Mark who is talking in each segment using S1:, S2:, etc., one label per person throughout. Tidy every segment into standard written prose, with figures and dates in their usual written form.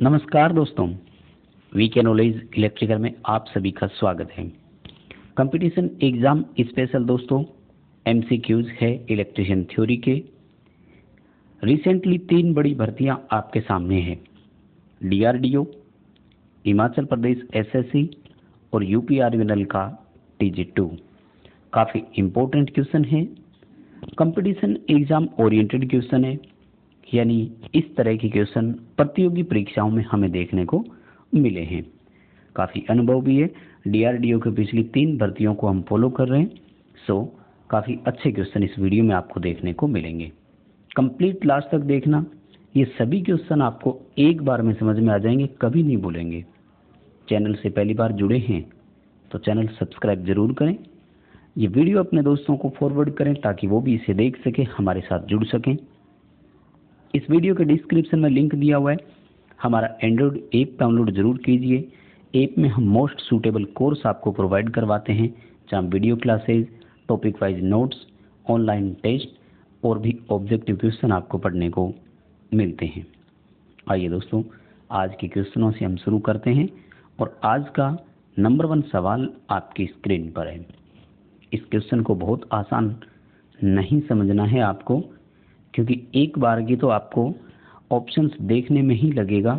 S1: नमस्कार दोस्तों, VK knowledge electrical में आप सभी का स्वागत है। कंपटीशन एग्जाम स्पेशल दोस्तों, एमसीक्यूज है इलेक्ट्रिशियन थ्योरी के। रिसेंटली 3 बड़ी भर्तियां आपके सामने हैं। डीआरडीओ, हिमाचल प्रदेश एसएससी और यूपीआरवीएनएल का टीजी2। काफ़ी इम्पोर्टेंट क्वेश्चन है, कंपटीशन एग्जाम ओरिएंटेड क्वेश्चन है, यानी इस तरह के क्वेश्चन प्रतियोगी परीक्षाओं में हमें देखने को मिले हैं। काफ़ी अनुभव भी है। डीआरडीओ के पिछली 3 भर्तियों को हम फॉलो कर रहे हैं, सो काफ़ी अच्छे क्वेश्चन इस वीडियो में आपको देखने को मिलेंगे। कंप्लीट लास्ट तक देखना, ये सभी क्वेश्चन आपको एक बार में समझ में आ जाएंगे, कभी नहीं भूलेंगे। चैनल से पहली बार जुड़े हैं तो चैनल सब्सक्राइब जरूर करें। ये वीडियो अपने दोस्तों को फॉरवर्ड करें ताकि वो भी इसे देख सकें, हमारे साथ जुड़ सकें। इस वीडियो के डिस्क्रिप्शन में लिंक दिया हुआ है, हमारा एंड्रॉयड ऐप डाउनलोड जरूर कीजिए। ऐप में हम मोस्ट सूटेबल कोर्स आपको प्रोवाइड करवाते हैं, जहाँ video classes, topic wise notes, online test और भी ऑब्जेक्टिव क्वेश्चन आपको पढ़ने को मिलते हैं। आइए दोस्तों, आज के क्वेश्चनों से हम शुरू करते हैं और आज का नंबर 1 सवाल आपकी स्क्रीन पर है। इस क्वेश्चन को बहुत आसान नहीं समझना है आपको, क्योंकि एक बार की तो आपको ऑप्शंस देखने में ही लगेगा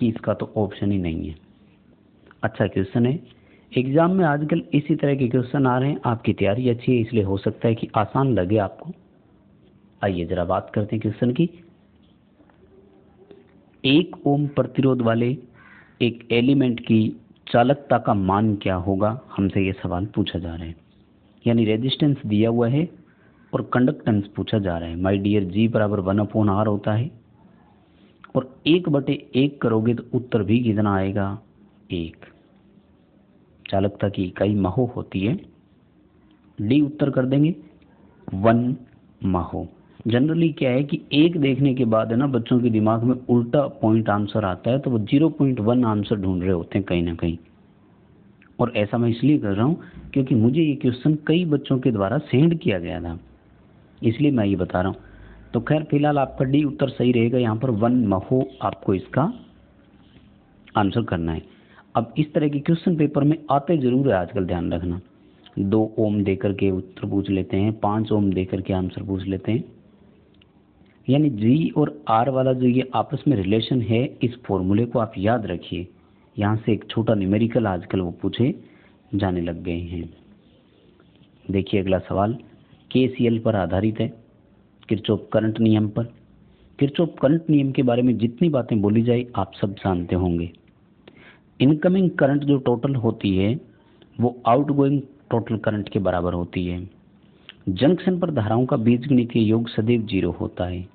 S1: कि इसका तो ऑप्शन ही नहीं है। अच्छा क्वेश्चन है, एग्जाम में आजकल इसी तरह के क्वेश्चन आ रहे हैं। आपकी तैयारी अच्छी है, इसलिए हो सकता है कि आसान लगे आपको। आइए जरा बात करते हैं क्वेश्चन की। 1 ओम प्रतिरोध वाले एक एलिमेंट की चालकता का मान क्या होगा, हमसे ये सवाल पूछा जा रहा है। यानी रेजिस्टेंस दिया हुआ है और कंडक्टेंस पूछा जा रहा है। माय डियर, जी बराबर 1/r होता है और 1/1 करोगे तो उत्तर भी कितना आएगा, 1। चालकता की इकाई महो होती है, डी उत्तर कर देंगे 1 महो। जनरली क्या है कि 1 देखने के बाद है ना, बच्चों के दिमाग में उल्टा पॉइंट आंसर आता है, तो वो 0.1 आंसर ढूंढ रहे होते हैं कहीं ना कहीं। और ऐसा मैं इसलिए कर रहा हूँ क्योंकि मुझे ये क्वेश्चन कई बच्चों के द्वारा सेंड किया गया था, इसलिए मैं ये बता रहा हूँ। तो खैर फिलहाल आपका डी उत्तर सही रहेगा। यहाँ पर 1 महो आपको इसका आंसर करना है। अब इस तरह के क्वेश्चन पेपर में आते जरूर है आजकल, ध्यान रखना। 2 ओम देकर के उत्तर पूछ लेते हैं, 5 ओम देकर के आंसर पूछ लेते हैं। यानी जी और आर वाला जो ये आपस में रिलेशन है, इस फॉर्मूले को आप याद रखिए। यहाँ से एक छोटा न्यूमेरिकल आजकल वो पूछे जाने लग गए हैं। देखिए अगला सवाल केसीएल पर आधारित है, किरचॉफ करंट नियम पर। किरचॉफ करंट नियम के बारे में जितनी बातें बोली जाए आप सब जानते होंगे। इनकमिंग करंट जो टोटल होती है वो आउटगोइंग टोटल करंट के बराबर होती है। जंक्शन पर धाराओं का बीजगणितीय योग सदैव 0 होता है।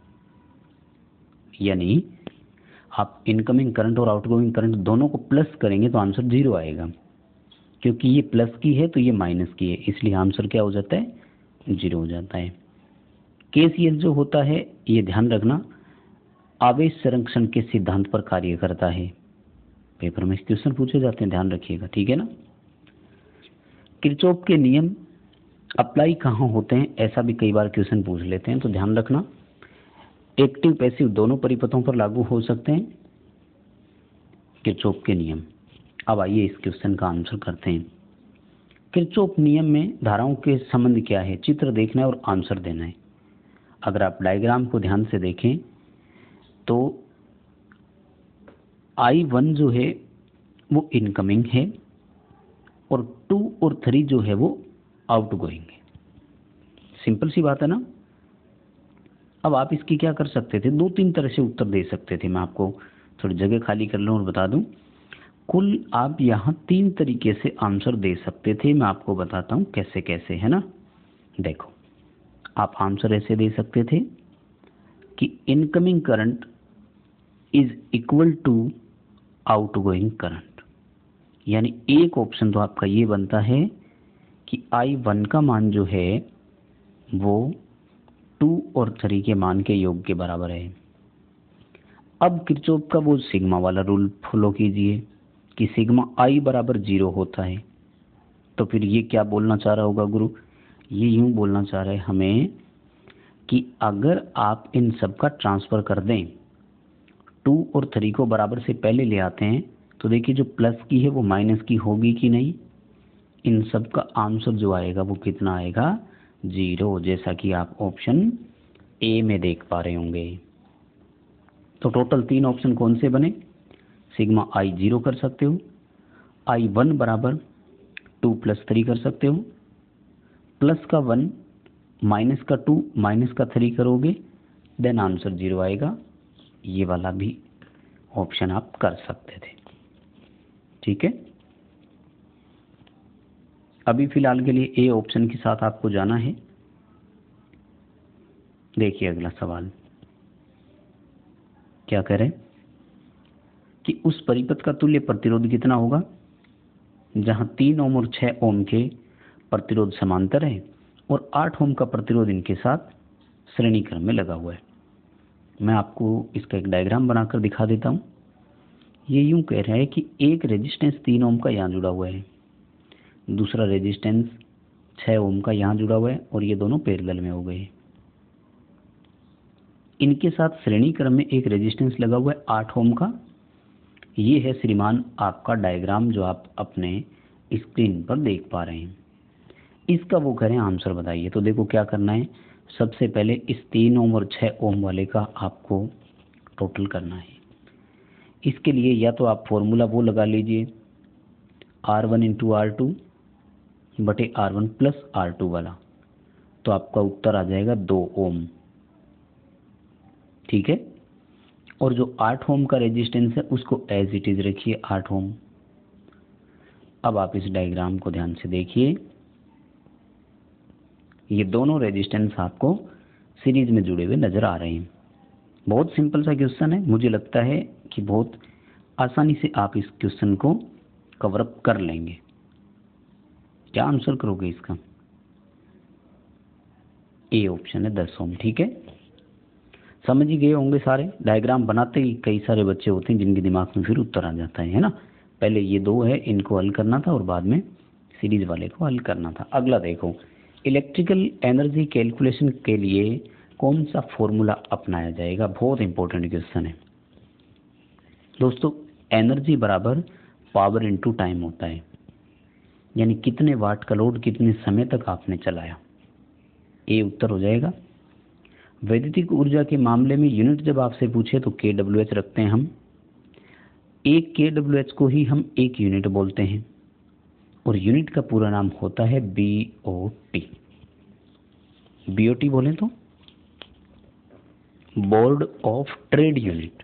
S1: यानी आप इनकमिंग करंट और आउटगोइंग करंट दोनों को प्लस करेंगे तो आंसर 0 आएगा। क्योंकि ये प्लस की है तो ये माइनस की है, इसलिए आंसर क्या हो जाता है, 0 हो जाता है। केसीएल जो होता है, ये ध्यान रखना, आवेश संरक्षण के सिद्धांत पर कार्य करता है। पेपर में क्वेश्चन पूछे जाते हैं, ध्यान रखिएगा, ठीक है ना। किरचॉफ के नियम अप्लाई कहाँ होते हैं, ऐसा भी कई बार क्वेश्चन पूछ लेते हैं, तो ध्यान रखना एक्टिव पैसिव दोनों परिपथों पर लागू हो सकते हैं किरचॉफ के नियम। अब आइए इस क्वेश्चन का आंसर करते हैं। किरचॉफ नियम में धाराओं के संबंध क्या है, चित्र देखना है और आंसर देना है। अगर आप डायग्राम को ध्यान से देखें तो I1 जो है वो इनकमिंग है और 2 और 3 जो है वो आउटगोइंग है। सिंपल सी बात है ना। अब आप इसकी क्या कर सकते थे, 2-3 तरह से उत्तर दे सकते थे। मैं आपको थोड़ी जगह खाली कर लूँ और बता दूं, कुल आप यहाँ 3 तरीके से आंसर दे सकते थे। मैं आपको बताता हूँ कैसे कैसे, है ना। देखो, आप आंसर ऐसे दे सकते थे कि incoming current is equal to outgoing current. यानी एक ऑप्शन तो आपका ये बनता है कि I1 का मान जो है वो 2 और 3 के मान के योग के बराबर है। अब किरचॉफ का वो सिग्मा वाला रूल फॉलो कीजिए कि सिग्मा I बराबर 0 होता है। तो फिर ये क्या बोलना चाह रहा होगा गुरु, ये यूं बोलना चाह रहे हैं हमें कि अगर आप इन सब का ट्रांसफर कर दें 2 और 3 को बराबर से पहले ले आते हैं तो देखिए जो प्लस की है वो माइनस की होगी कि नहीं। इन सब का आंसर जो आएगा वो कितना आएगा, 0, जैसा कि आप ऑप्शन ए में देख पा रहे होंगे। तो टोटल 3 ऑप्शन कौन से बने, सिग्मा आई 0 कर सकते हो, I1 बराबर 2 + 3 कर सकते हो, प्लस का 1 माइनस का 2 माइनस का 3 करोगे देन आंसर 0 आएगा। ये वाला भी ऑप्शन आप कर सकते थे, ठीक है। अभी फिलहाल के लिए ए ऑप्शन के साथ आपको जाना है। देखिए अगला सवाल क्या कह रहे हैं कि उस परिपथ का तुल्य प्रतिरोध कितना होगा जहां 3 ओम और 6 ओम के प्रतिरोध समांतर है और 8 ओम का प्रतिरोध इनके साथ श्रेणी क्रम में लगा हुआ है। मैं आपको इसका एक डायग्राम बनाकर दिखा देता हूं। ये यूं कह रहा है कि एक रेजिस्टेंस 3 ओम का यहाँ जुड़ा हुआ है, दूसरा रेजिस्टेंस 6 ओम का यहाँ जुड़ा हुआ है और ये दोनों पैरेलल में हो गए। इनके साथ श्रेणी क्रम में एक रेजिस्टेंस लगा हुआ है 8 ओम का। ये है श्रीमान आपका डायग्राम जो आप अपने स्क्रीन पर देख पा रहे हैं। इसका वो करें आंसर बताइए। तो देखो क्या करना है, सबसे पहले इस 3 ओम और 6 ओम वाले का आपको टोटल करना है। इसके लिए या तो आप फॉर्मूला वो लगा लीजिए R1 × R2 बटे R1 + R2 वाला, तो आपका उत्तर आ जाएगा 2 ओम, ठीक है। और जो 8 ओम का रेजिस्टेंस है उसको एज इट इज रखिए 8 ओम। अब आप इस डायग्राम को ध्यान से देखिए, ये दोनों रेजिस्टेंस आपको सीरीज में जुड़े हुए नजर आ रहे हैं। बहुत सिंपल सा क्वेश्चन है, मुझे लगता है कि बहुत आसानी से आप इस क्वेश्चन को कवर अप कर लेंगे। क्या आंसर करोगे इसका, ए ऑप्शन है 10 ओम, ठीक है। समझ ही गए होंगे सारे। डायग्राम बनाते ही कई सारे बच्चे होते हैं जिनके दिमाग में फिर उत्तर आ जाता है ना। पहले ये 2 है इनको हल करना था और बाद में सीरीज वाले को हल करना था। अगला देखो, इलेक्ट्रिकल एनर्जी कैलकुलेशन के लिए कौन सा फॉर्मूला अपनाया जाएगा। बहुत इंपॉर्टेंट क्वेश्चन है दोस्तों। एनर्जी बराबर पावर इनटू टाइम होता है, यानी कितने वाट का लोड कितने समय तक आपने चलाया, ये उत्तर हो जाएगा। वैद्युतिक ऊर्जा के मामले में यूनिट जब आपसे पूछे तो kWh रखते हैं हम। एक kWh को ही हम 1 यूनिट बोलते हैं और यूनिट का पूरा नाम होता है BOT। BOT बोले तो बोर्ड ऑफ ट्रेड यूनिट,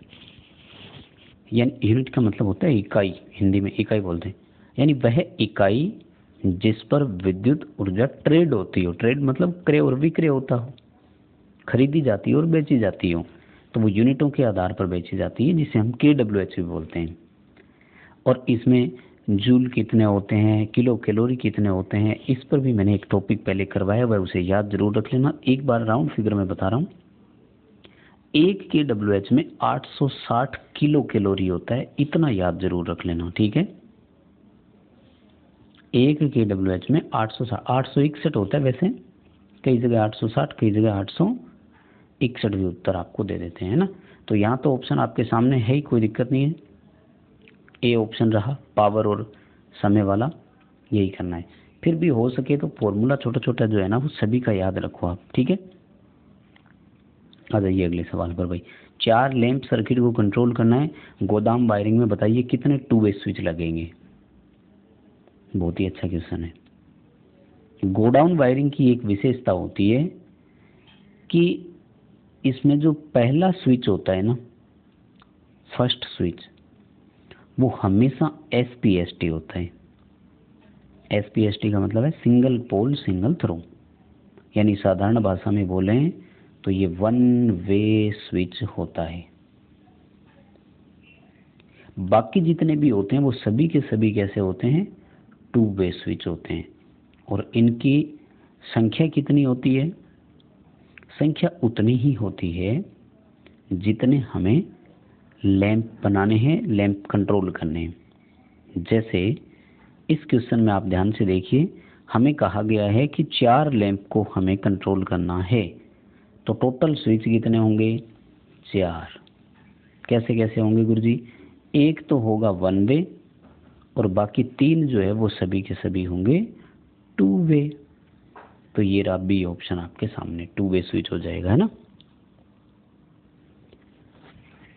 S1: यानी यूनिट का मतलब होता है इकाई, हिंदी में इकाई बोलते हैं। यानी वह इकाई जिस पर विद्युत ऊर्जा ट्रेड होती हो, ट्रेड मतलब क्रय और विक्रय होता हो, खरीदी जाती है और बेची जाती हो, तो वो यूनिटों के आधार पर बेची जाती है, जिसे हम kWh भी बोलते हैं। और इसमें जूल कितने होते हैं, किलो कैलोरी कितने होते हैं, इस पर भी मैंने एक टॉपिक पहले करवाया हुआ है, उसे याद जरूर रख लेना। एक बार राउंड फिगर में बता रहा हूँ, 1 kWh में 860 किलो कैलोरी होता है, इतना याद जरूर रख लेना, ठीक है। 1 kWh में 861 होता है, वैसे कई जगह 860 कई जगह 861 भी उत्तर आपको दे देते हैं ना। तो यहाँ तो ऑप्शन आपके सामने है ही, कोई दिक्कत नहीं है। ए ऑप्शन रहा पावर और समय वाला, यही करना है। फिर भी हो सके तो फॉर्मूला छोटा छोटा जो है ना वो सभी का याद रखो आप, ठीक है। आ जाइए अगले सवाल पर भाई। 4 लैंप सर्किट को कंट्रोल करना है, गोदाम वायरिंग में बताइए कितने 2 वे स्विच लगेंगे। बहुत ही अच्छा क्वेश्चन है। गोडाउन वायरिंग की एक विशेषता होती है कि इसमें जो पहला स्विच होता है ना, फर्स्ट स्विच, वो हमेशा SPST होता है। SPST का मतलब है सिंगल पोल सिंगल थ्रो, यानी साधारण भाषा में बोलें तो ये 1 वे स्विच होता है। बाकी जितने भी होते हैं वो सभी के सभी कैसे होते हैं, 2 वे स्विच होते हैं। और इनकी संख्या कितनी होती है, संख्या उतनी ही होती है जितने हमें लैंप बनाने हैं, लैंप कंट्रोल करने हैं। जैसे इस क्वेश्चन में आप ध्यान से देखिए, हमें कहा गया है कि 4 लैंप को हमें कंट्रोल करना है, तो टोटल स्विच कितने होंगे, 4। कैसे कैसे होंगे गुरुजी? एक तो होगा वन वे और बाकी 3 जो है वो सभी के सभी होंगे टू वे। तो ये रहा बी ऑप्शन आपके सामने, टू वे स्विच हो जाएगा, है ना।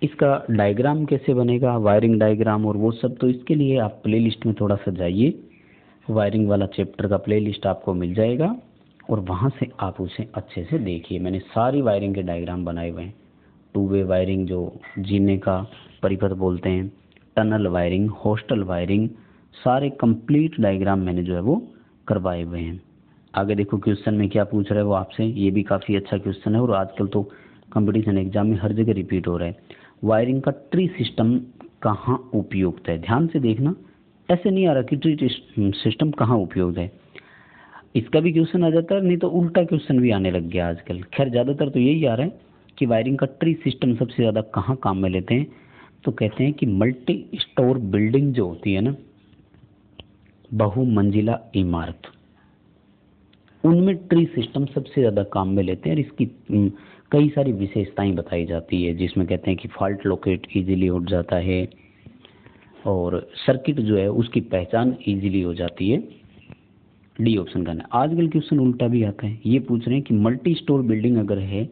S1: इसका डायग्राम कैसे बनेगा, वायरिंग डायग्राम और वो सब, तो इसके लिए आप प्लेलिस्ट में थोड़ा सा जाइए, वायरिंग वाला चैप्टर का प्लेलिस्ट आपको मिल जाएगा और वहाँ से आप उसे अच्छे से देखिए। मैंने सारी वायरिंग के डायग्राम बनाए हुए हैं। टू वे वायरिंग जो जीने का परिपथ बोलते हैं, टनल वायरिंग, हॉस्टल वायरिंग, सारे कंप्लीट डायग्राम मैंने जो है वो करवाए हुए हैं। आगे देखो क्वेश्चन में क्या पूछ रहा है वो आपसे, ये भी काफ़ी अच्छा क्वेश्चन है और आजकल तो कंपटीशन एग्जाम में हर जगह रिपीट हो रहा है। वायरिंग का ट्री सिस्टम कहाँ उपयुक्त है? ध्यान से देखना, ऐसे नहीं आ रहा कि ट्री सिस्टम कहाँ उपयुक्त है। इसका भी क्वेश्चन आ जाता है, नहीं तो उल्टा क्वेश्चन भी आने लग गया आजकल। खैर ज़्यादातर तो यही आ रहा है कि वायरिंग का ट्री सिस्टम सबसे ज़्यादा कहाँ काम में लेते हैं, तो कहते हैं कि मल्टी स्टोर बिल्डिंग जो होती है ना, बहुमंजिला इमारत, उनमें ट्री सिस्टम सबसे ज़्यादा काम में लेते हैं और इसकी कई सारी विशेषताएं बताई जाती है, जिसमें कहते हैं कि फॉल्ट लोकेट इजीली हो जाता है और सर्किट जो है उसकी पहचान इजीली हो जाती है। डी ऑप्शन करना। आजकल क्वेश्चन उल्टा भी आता है, ये पूछ रहे हैं कि मल्टी स्टोर बिल्डिंग अगर है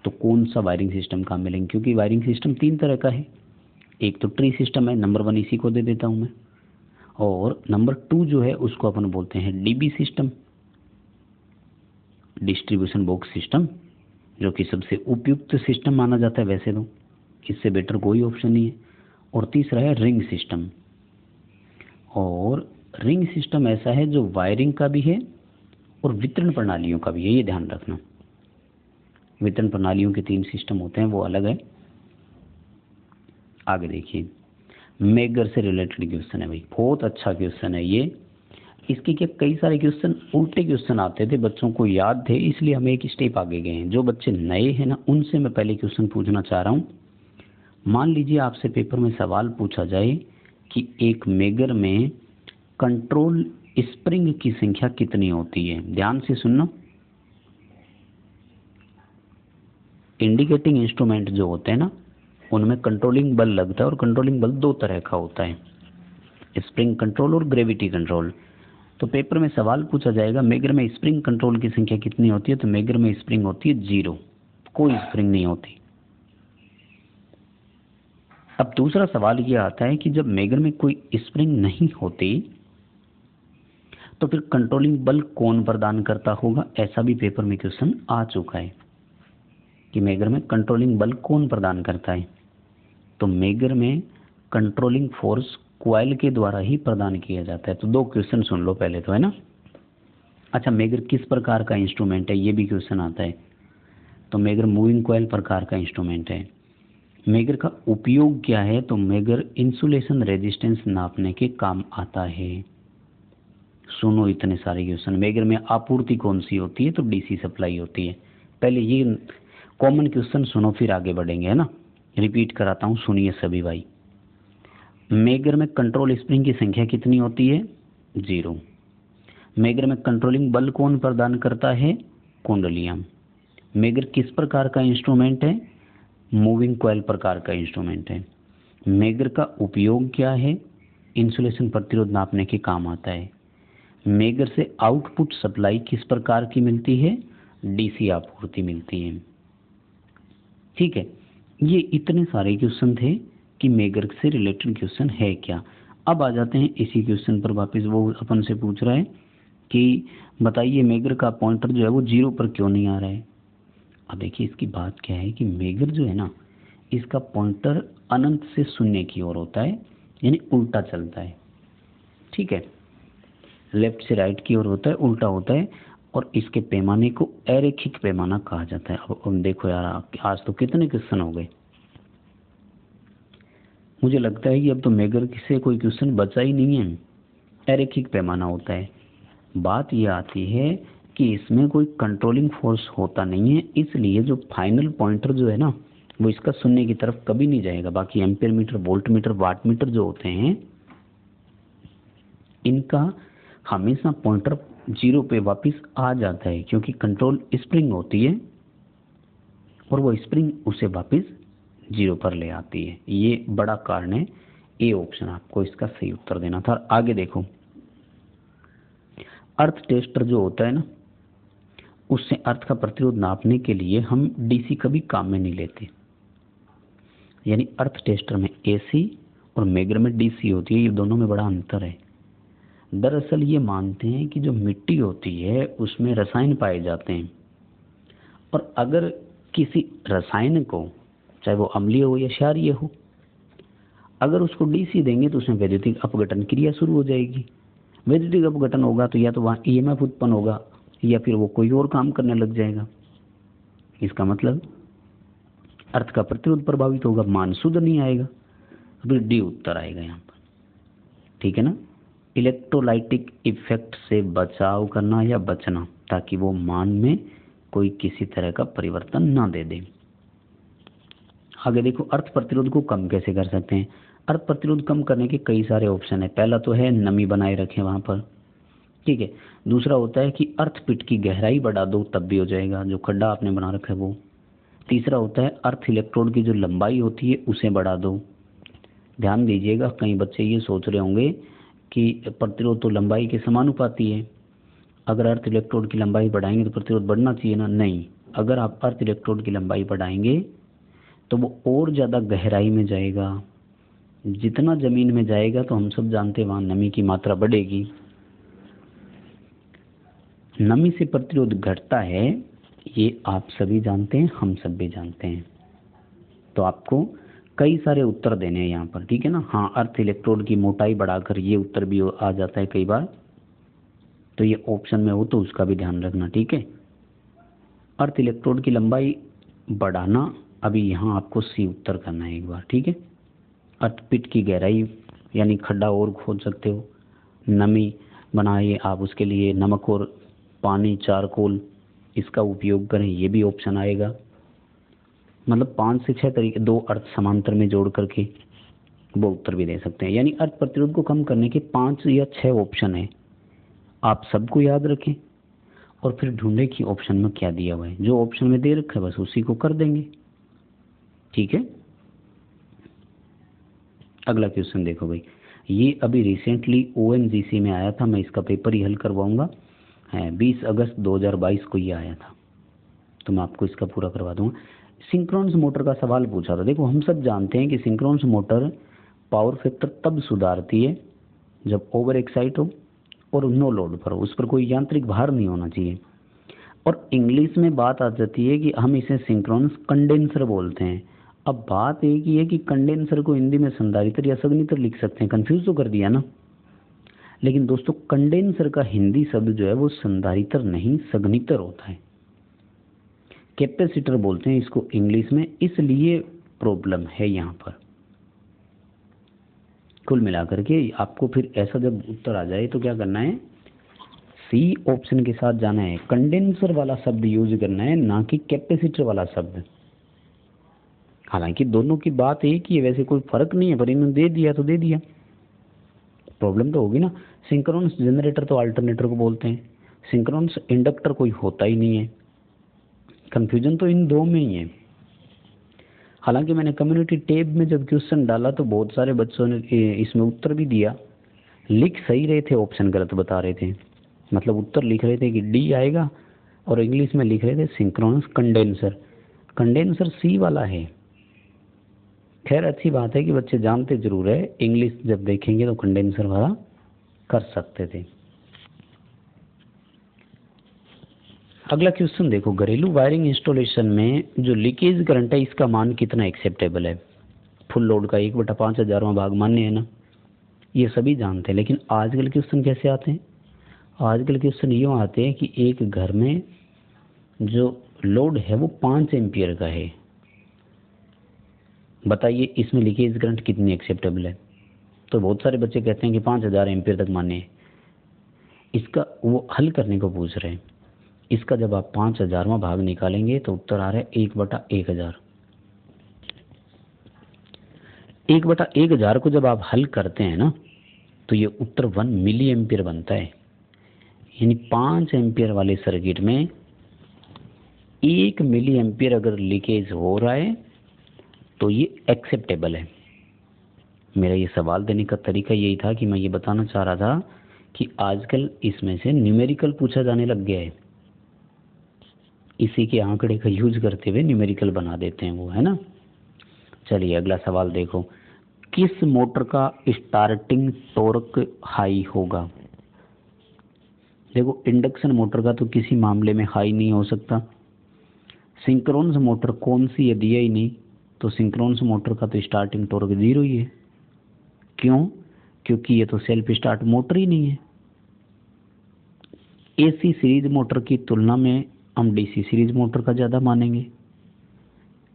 S1: तो कौन सा वायरिंग सिस्टम काम मिलेंगे, क्योंकि वायरिंग सिस्टम 3 तरह का है। एक तो ट्री सिस्टम है, नंबर 1 इसी को दे देता हूँ मैं, और नंबर 2 जो है उसको अपन बोलते हैं dB system, distribution box system, जो कि सबसे उपयुक्त सिस्टम माना जाता है वैसे तो, इससे बेटर कोई ऑप्शन नहीं है। और तीसरा है रिंग सिस्टम, और रिंग सिस्टम ऐसा है जो वायरिंग का भी है और वितरण प्रणालियों का भी है, ये ध्यान रखना। वितरण प्रणालियों के 3 सिस्टम होते हैं, वो अलग है। आगे देखिए, मेगर से रिलेटेड क्वेश्चन है भाई, बहुत अच्छा क्वेश्चन है ये। इसके क्या कई सारे क्वेश्चन उल्टे क्वेश्चन आते थे, बच्चों को याद थे, इसलिए हम एक स्टेप आगे गए हैं। जो बच्चे नए हैं ना, उनसे मैं पहले क्वेश्चन पूछना चाह रहा हूँ। मान लीजिए आपसे पेपर में सवाल पूछा जाए कि एक मेगर में कंट्रोल स्प्रिंग की संख्या कितनी होती है। ध्यान से सुनना, इंडिकेटिंग इंस्ट्रूमेंट जो होते हैं ना, उनमें कंट्रोलिंग बल लगता है और कंट्रोलिंग बल 2 तरह का होता है, स्प्रिंग कंट्रोल और ग्रेविटी कंट्रोल। तो पेपर में सवाल पूछा जाएगा मेगर में स्प्रिंग कंट्रोल की संख्या कितनी होती है, तो मेगर में स्प्रिंग होती है 0, कोई स्प्रिंग नहीं होती। अब दूसरा सवाल यह आता है कि जब मेगर में कोई स्प्रिंग नहीं होती तो फिर कंट्रोलिंग बल कौन प्रदान करता होगा। ऐसा भी पेपर में क्वेश्चन आ चुका है कि मेगर में कंट्रोलिंग बल कौन प्रदान करता है। तो मेगर में कंट्रोलिंग फोर्स कॉइल के द्वारा ही प्रदान किया जाता है। तो 2 क्वेश्चन सुन लो पहले तो, है ना। अच्छा, मेगर किस प्रकार का इंस्ट्रूमेंट है, ये भी क्वेश्चन आता है। तो मेगर मूविंग कॉइल प्रकार का इंस्ट्रूमेंट है। मेगर का उपयोग क्या है, तो मेगर इंसुलेशन रेजिस्टेंस नापने के काम आता है। सुनो इतने सारे क्वेश्चन। मेगर में आपूर्ति कौन सी होती है, तो डीसी सप्लाई होती है। पहले ये कॉमन क्वेश्चन सुनो, फिर आगे बढ़ेंगे, है ना। रिपीट कराता हूँ, सुनिए सभी भाई। मेगर में कंट्रोल स्प्रिंग की संख्या कितनी होती है, 0। मेगर में कंट्रोलिंग बल कौन प्रदान करता है, कुंडलियां। मेगर किस प्रकार का इंस्ट्रूमेंट है, मूविंग कॉइल प्रकार का इंस्ट्रूमेंट है। मेगर का उपयोग क्या है, इंसुलेशन प्रतिरोध नापने के काम आता है। मेगर से आउटपुट सप्लाई किस प्रकार की मिलती है, डीसी आपूर्ति मिलती है। ठीक है, ये इतने सारे क्वेश्चन थे कि मेगर से रिलेटेड क्वेश्चन है क्या। अब आ जाते हैं इसी क्वेश्चन पर वापस। वो अपन से पूछ रहा है कि बताइए मेगर का पॉइंटर जो है वो 0 पर क्यों नहीं आ रहा है। अब देखिए इसकी बात क्या है कि मेगर जो है ना, इसका पॉइंटर अनंत से शून्य की ओर होता है, यानी उल्टा चलता है। ठीक है, लेफ्ट से राइट की ओर होता है, उल्टा होता है, और इसके पैमाने को अरेखिक पैमाना कहा जाता है। अब देखो यार, आज तो कितने क्वेश्चन हो गए। मुझे लगता है कि अब तो मेगर से कोई क्वेश्चन बचा ही नहीं है। अरेखिक पैमाना होता है। बात यह आती है कि इसमें कोई कंट्रोलिंग फोर्स होता नहीं है, इसलिए जो फाइनल पॉइंटर जो है ना, वो इसका शून्य की तरफ कभी नहीं जाएगा। बाकी ampere meter, volt meter, watt meter जो होते हैं, इनका हमेशा पॉइंटर 0 पे वापस आ जाता है, क्योंकि कंट्रोल स्प्रिंग होती है और वो स्प्रिंग उसे वापस 0 पर ले आती है। ये बड़ा कारण है। ए ऑप्शन आपको इसका सही उत्तर देना था। आगे देखो, अर्थ टेस्टर जो होता है ना, उससे अर्थ का प्रतिरोध नापने के लिए हम डीसी कभी काम में नहीं लेते। यानी अर्थ टेस्टर में एसी और मेगर में डीसी होती है, ये दोनों में बड़ा अंतर है। दरअसल ये मानते हैं कि जो मिट्टी होती है उसमें रसायन पाए जाते हैं, और अगर किसी रसायन को, चाहे वो अम्लीय हो या क्षारीय हो, अगर उसको डीसी देंगे तो उसमें वैद्युतिक अपघटन क्रिया शुरू हो जाएगी। वैद्युतिक अपघटन होगा तो या तो वहाँ ईएमएफ उत्पन्न होगा या फिर वो कोई और काम करने लग जाएगा। इसका मतलब अर्थ का प्रतिरोध प्रभावित होगा, मान शुद्ध नहीं आएगा। अभी डी उत्तर आएगा यहाँ पर, ठीक है ना। इलेक्ट्रोलाइटिक इफेक्ट से बचाव करना या बचना, ताकि वो मान में कोई किसी तरह का परिवर्तन ना दे दे। आगे देखो, अर्थ प्रतिरोध को कम कैसे कर सकते हैं। अर्थ प्रतिरोध कम करने के कई सारे ऑप्शन है। पहला तो है नमी बनाए रखें वहां पर, ठीक है। दूसरा होता है कि अर्थ पिट की गहराई बढ़ा दो, तब भी हो जाएगा, जो खड्डा आपने बना रखा है वो। तीसरा होता है अर्थ इलेक्ट्रोड की जो लंबाई होती है उसे बढ़ा दो। ध्यान दीजिएगा, कई बच्चे ये सोच रहे होंगे कि प्रतिरोध तो लंबाई के समानुपाती है, अगर अर्थ इलेक्ट्रोड की लंबाई बढ़ाएंगे तो प्रतिरोध बढ़ना चाहिए ना। नहीं, अगर आप अर्थ इलेक्ट्रोड की लंबाई बढ़ाएंगे तो वो और ज़्यादा गहराई में जाएगा। जितना जमीन में जाएगा तो हम सब जानते हैं वहाँ नमी की मात्रा बढ़ेगी। नमी से प्रतिरोध घटता है, ये आप सभी जानते हैं, हम सब भी जानते हैं। तो आपको कई सारे उत्तर देने हैं यहाँ पर, ठीक है ना। हाँ, अर्थ इलेक्ट्रोड की मोटाई बढ़ाकर, ये उत्तर भी आ जाता है कई बार, तो ये ऑप्शन में हो तो उसका भी ध्यान रखना, ठीक है। अर्थ इलेक्ट्रोड की लंबाई बढ़ाना, अभी यहाँ आपको सी उत्तर करना है एक बार, ठीक है। अर्थ पिट की गहराई, यानी खड्डा और खोद सकते हो। नमी बनाइए आप, उसके लिए नमक और पानी, चारकोल, इसका उपयोग करें, ये भी ऑप्शन आएगा। मतलब 5 से 6 तरीके, 2 अर्थ समांतर में जोड़ करके वो उत्तर भी दे सकते हैं। यानी अर्थ प्रतिरोध को कम करने के 5 या 6 ऑप्शन है। आप सबको याद रखें और फिर ढूंढे कि ऑप्शन में क्या दिया हुआ है। जो ऑप्शन में दे रखा है बस उसी को कर देंगे, ठीक है। अगला क्वेश्चन देखो भाई, ये अभी रिसेंटली ओएनजीसी में आया था, मैं इसका पेपर ही हल करवाऊंगा। 20 अगस्त 2022 को ये आया था, तो मैं आपको इसका पूरा करवा दूंगा। सिंक्रोनस मोटर का सवाल पूछा था। देखो, हम सब जानते हैं कि सिंक्रोनस मोटर पावर फैक्टर तब सुधारती है जब ओवर एक्साइट हो और नो लोड पर हो, उस पर कोई यांत्रिक भार नहीं होना चाहिए। और इंग्लिश में बात आ जाती है कि हम इसे सिंक्रोनस कंडेंसर बोलते हैं। अब बात एक ही है कि कंडेंसर को हिंदी में संधारित्र या संघनित्र लिख सकते हैं, कंफ्यूज तो कर दिया ना। लेकिन दोस्तों, कंडेंसर का हिंदी शब्द जो है वो संधारित्र नहीं संघनित्र होता है। कैपेसिटर बोलते हैं इसको इंग्लिश में, इसलिए प्रॉब्लम है यहाँ पर। कुल मिलाकर के आपको फिर ऐसा जब उत्तर आ जाए तो क्या करना है, सी ऑप्शन के साथ जाना है। कंडेंसर वाला शब्द यूज करना है, ना कि कैपेसिटर वाला शब्द। हालांकि दोनों की बात एक ही है, वैसे कोई फर्क नहीं है, पर इन्होंने दे दिया तो दे दिया, प्रॉब्लम तो होगी ना। सिंक्रोनस जनरेटर तो अल्टरनेटर को बोलते हैं, सिंक्रोनस इंडक्टर कोई होता ही नहीं है। कंफ्यूजन तो इन दो में ही है। हालांकि मैंने कम्युनिटी टैब में जब क्वेश्चन डाला तो बहुत सारे बच्चों ने इसमें उत्तर भी दिया, लिख सही रहे थे, ऑप्शन गलत बता रहे थे। मतलब उत्तर लिख रहे थे कि डी आएगा और इंग्लिश में लिख रहे थे सिंक्रोनस कंडेंसर। कंडेंसर सी वाला है। खैर, अच्छी बात है कि बच्चे जानते जरूर है, इंग्लिश जब देखेंगे तो कंडेंसर वाला कर सकते थे। अगला क्वेश्चन देखो, घरेलू वायरिंग इंस्टॉलेशन में जो लीकेज करंट है इसका मान कितना एक्सेप्टेबल है। फुल लोड का 1/5000वां भाग मान्य है ना, ये सभी जानते हैं। लेकिन आजकल क्वेश्चन कैसे आते हैं, आजकल क्वेश्चन यूँ आते हैं कि एक घर में जो लोड है वो 5 एम्पियर का है, बताइए इसमें लीकेज करंट कितनी एक्सेप्टेबल है। तो बहुत सारे बच्चे कहते हैं कि 5000 एम्पियर तक मान्य है। इसका वो हल करने को पूछ रहे हैं। इसका जब आप 5000वां भाग निकालेंगे तो उत्तर आ रहा है 1/1000। 1/1000 को जब आप हल करते हैं ना तो ये उत्तर 1 मिली एम्पियर बनता है। यानी 5 एम्पियर वाले सर्किट में 1 मिली एम्पियर अगर लीकेज हो रहा है तो ये एक्सेप्टेबल है। मेरा ये सवाल देने का तरीका यही था कि मैं ये बताना चाह रहा था कि आजकल इसमें से न्यूमेरिकल पूछा जाने लग गया है, इसी के आंकड़े का यूज करते हुए न्यूमेरिकल बना देते हैं वो, है ना। चलिए अगला सवाल देखो, किस मोटर का स्टार्टिंग टॉर्क हाई होगा। देखो इंडक्शन मोटर का तो किसी मामले में हाई नहीं हो सकता। सिंक्रोनस मोटर कौन सी है, दिया ही नहीं, तो सिंक्रोनस मोटर का तो स्टार्टिंग टॉर्क 0 ही है। क्यों? क्योंकि ये तो सेल्फ स्टार्ट मोटर ही नहीं है। एसी सीरीज मोटर की तुलना में हम डीसी सीरीज मोटर का ज़्यादा मानेंगे।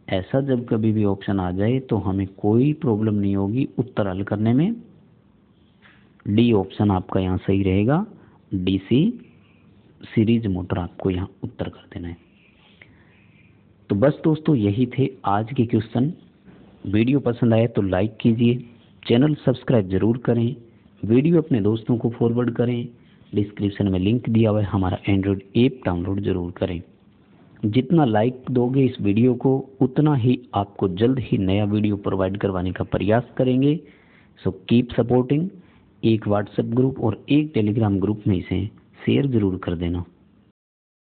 S1: ऐसा जब कभी भी ऑप्शन आ जाए तो हमें कोई प्रॉब्लम नहीं होगी उत्तर हल करने में। डी ऑप्शन आपका यहाँ सही रहेगा, डीसी सीरीज मोटर आपको यहाँ उत्तर कर देना है। तो बस दोस्तों यही थे आज के क्वेश्चन। वीडियो पसंद आए तो लाइक कीजिए, चैनल सब्सक्राइब जरूर करें, वीडियो अपने दोस्तों को फॉरवर्ड करें, डिस्क्रिप्शन में लिंक दिया हुआ है, हमारा एंड्रॉयड ऐप डाउनलोड जरूर करें। जितना लाइक दोगे इस वीडियो को उतना ही आपको जल्द ही नया वीडियो प्रोवाइड करवाने का प्रयास करेंगे। So keep supporting. एक व्हाट्सएप ग्रुप और एक टेलीग्राम ग्रुप में इसे शेयर जरूर कर देना।